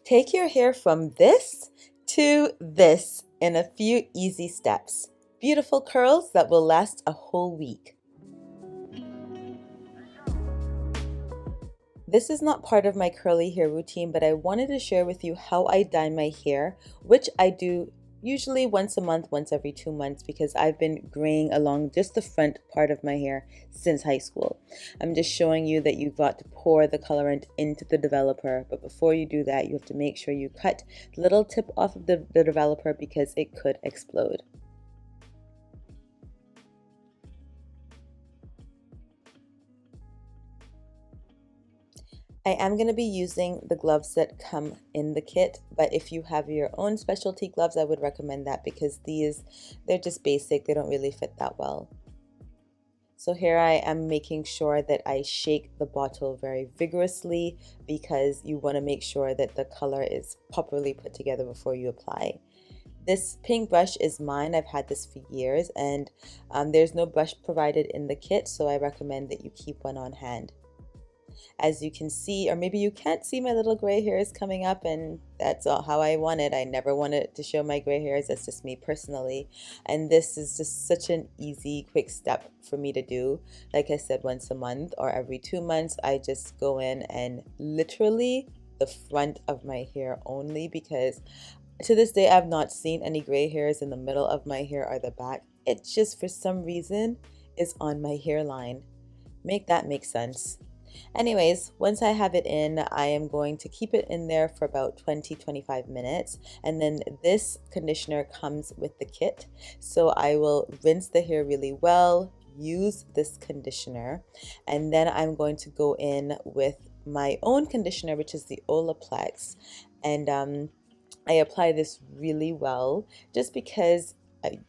Take your hair from this to this in a few easy steps. Beautiful curls that will last a whole week. This is not part of my curly hair routine, but I wanted to share with you how I dye my hair, which I do usually once a month, once every 2 months, because I've been graying along just the front part of my hair since high school. I'm just showing you that you've got to pour the colorant into the developer, but before you do that, you have to make sure you cut the little tip off of the developer because it could explode. I am going to be using the gloves that come in the kit, but if you have your own specialty gloves, I would recommend that because they're just basic. They don't really fit that well. So here I am making sure that I shake the bottle very vigorously because you want to make sure that the color is properly put together before you apply. This pink brush is mine. I've had this for years, and there's no brush provided in the kit, so I recommend that you keep one on hand. As you can see, or maybe you can't see, my little gray hairs coming up, and that's all how I want it. I never wanted to show my gray hairs. That's just me personally. And this is just such an easy, quick step for me to do. Like I said, once a month or every 2 months, I just go in and literally the front of my hair only, because to this day, I've not seen any gray hairs in the middle of my hair or the back. It just, for some reason, is on my hairline. Make that make sense. Anyways, once I have it in, I am going to keep it in there for about 20-25 minutes. And then this conditioner comes with the kit. So I will rinse the hair really well, use this conditioner, and then I'm going to go in with my own conditioner, which is the Olaplex. And I apply this really well just because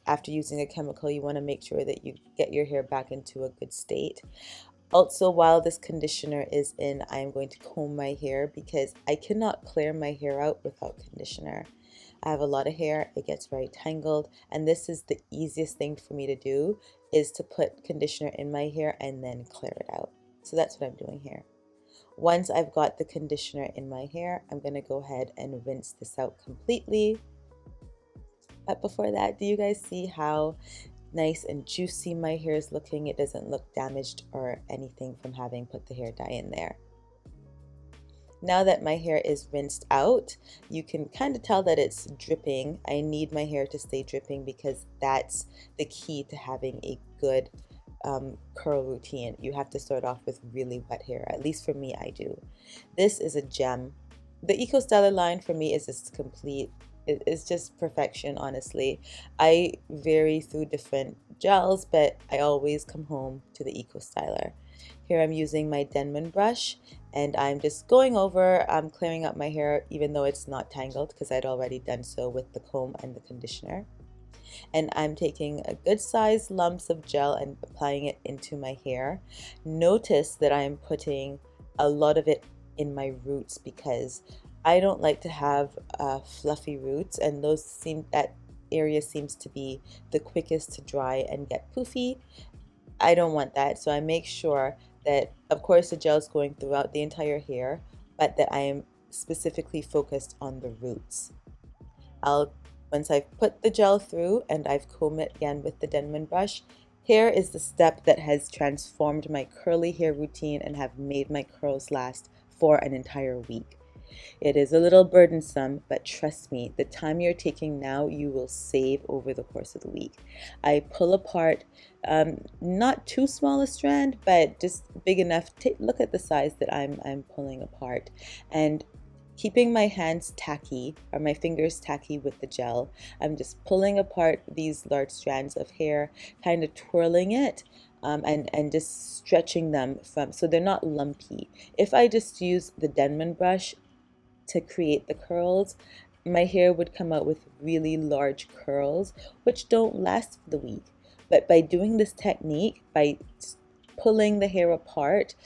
after using a chemical, you want to make sure that you get your hair back into a good state. Also, while this conditioner is in, I am going to comb my hair because I cannot clear my hair out without conditioner. I have a lot of hair, it gets very tangled, and this is the easiest thing for me to do, is to put conditioner in my hair and then clear it out. So that's what I'm doing here. Once I've got the conditioner in my hair, I'm going to go ahead and rinse this out completely. But before that, do you guys see how nice and juicy my hair is looking? It doesn't look damaged or anything from having put the hair dye in there. Now that my hair is rinsed out, you can kind of tell that it's dripping. I need my hair to stay dripping because that's the key to having a good curl routine. You have to start off with really wet hair. At least for me, I do. This is a gem. The Eco Styler line for me is just complete. It's just perfection, honestly. I vary through different gels, but I always come home to the Eco Styler. Here I'm using my Denman brush, and I'm just going over, clearing up my hair even though it's not tangled because I'd already done so with the comb and the conditioner. And I'm taking a good sized lumps of gel and applying it into my hair. Notice that I'm putting a lot of it in my roots because I don't like to have fluffy roots, and that area seems to be the quickest to dry and get poofy. I don't want that, so I make sure that, of course, the gel is going throughout the entire hair, but that I am specifically focused on the roots. Once I've put the gel through and I've combed it again with the Denman brush, here is the step that has transformed my curly hair routine and have made my curls last for an entire week. It is a little burdensome, but trust me, the time you're taking now, you will save over the course of the week. I pull apart, not too small a strand, but just big enough. Look at the size that I'm pulling apart, and keeping my hands tacky, or my fingers tacky with the gel, I'm just pulling apart these large strands of hair, kind of twirling it, and just stretching them so they're not lumpy. If I just use the Denman brush to create the curls, my hair would come out with really large curls, which don't last for the week. But by doing this technique, by pulling the hair apart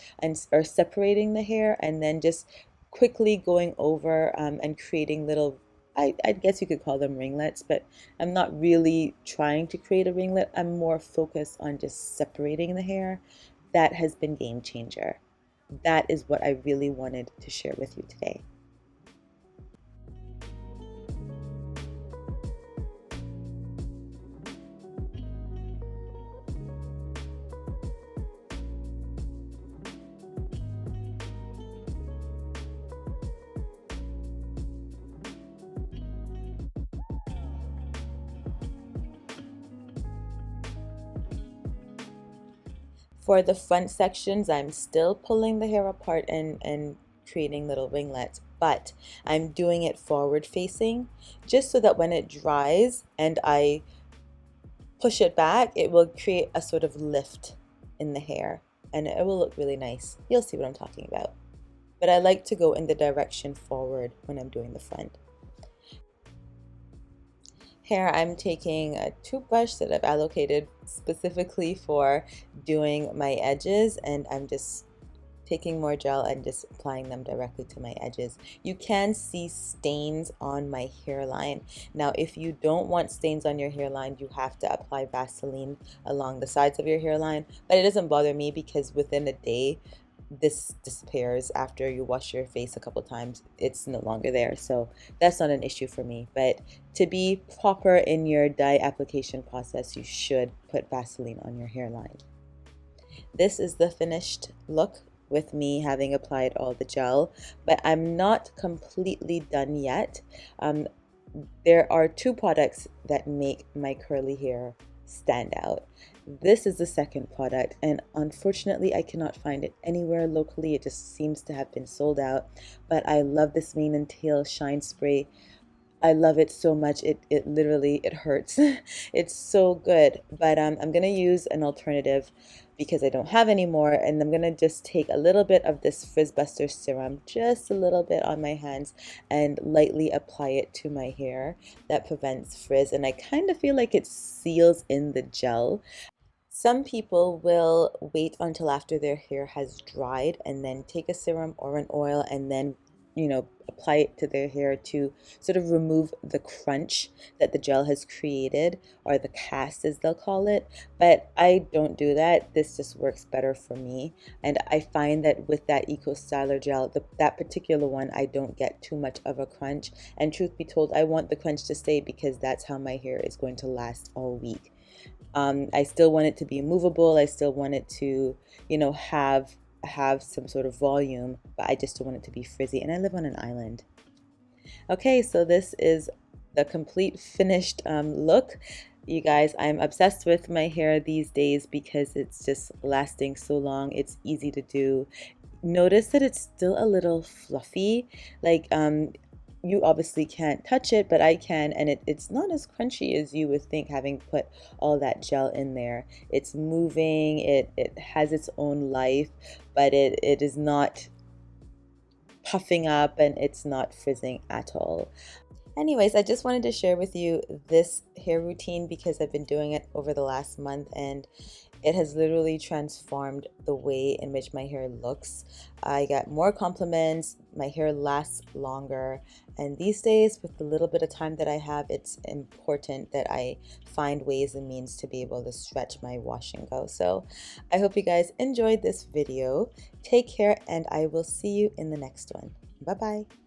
or separating the hair and then just quickly going over and creating little, I guess you could call them ringlets, but I'm not really trying to create a ringlet. I'm more focused on just separating the hair. That has been game changer. That is what I really wanted to share with you today. For the front sections, I'm still pulling the hair apart and creating little ringlets, but I'm doing it forward facing just so that when it dries and I push it back, it will create a sort of lift in the hair and it will look really nice. You'll see what I'm talking about. But I like to go in the direction forward when I'm doing the front. Here I'm taking a toothbrush that I've allocated specifically for doing my edges, and I'm just taking more gel and just applying them directly to my edges. You can see stains on my hairline. Now, if you don't want stains on your hairline, you have to apply Vaseline along the sides of your hairline, but it doesn't bother me because within a day, this disappears. After you wash your face a couple times, it's no longer there, so that's not an issue for me. But to be proper in your dye application process, you should put Vaseline on your hairline. This is the finished look with me having applied all the gel, but I'm not completely done yet. There are two products that make my curly hair stand out. This is the second product, and unfortunately I cannot find it anywhere locally. It just seems to have been sold out, but I love this Mane and Tail Shine Spray. I love it so much. It literally, it hurts. It's so good. But I'm gonna use an alternative because I don't have any more, and I'm gonna just take a little bit of this Frizz Buster serum, just a little bit on my hands, and lightly apply it to my hair. That prevents frizz, and I kind of feel like it seals in the gel. Some people will wait until after their hair has dried and then take a serum or an oil and then, apply it to their hair to sort of remove the crunch that the gel has created, or the cast as they'll call it. But I don't do that. This just works better for me. And I find that with that Eco Styler gel, that particular one, I don't get too much of a crunch. And truth be told, I want the crunch to stay because that's how my hair is going to last all week. I still want it to be movable. I still want it to, have some sort of volume, but I just don't want it to be frizzy. And I live on an island. Okay, so this is the complete finished look. You guys, I'm obsessed with my hair these days because it's just lasting so long. It's easy to do. Notice that it's still a little fluffy. Like you obviously can't touch it, but I can, and it's not as crunchy as you would think, having put all that gel in there. It's moving, it has its own life, but it is not puffing up and it's not frizzing at all. Anyways, I just wanted to share with you this hair routine because I've been doing it over the last month and it has literally transformed the way in which my hair looks. I get more compliments, my hair lasts longer, and these days, with the little bit of time that I have, it's important that I find ways and means to be able to stretch my wash and go. So I hope you guys enjoyed this video. Take care, and I will see you in the next one. Bye-bye.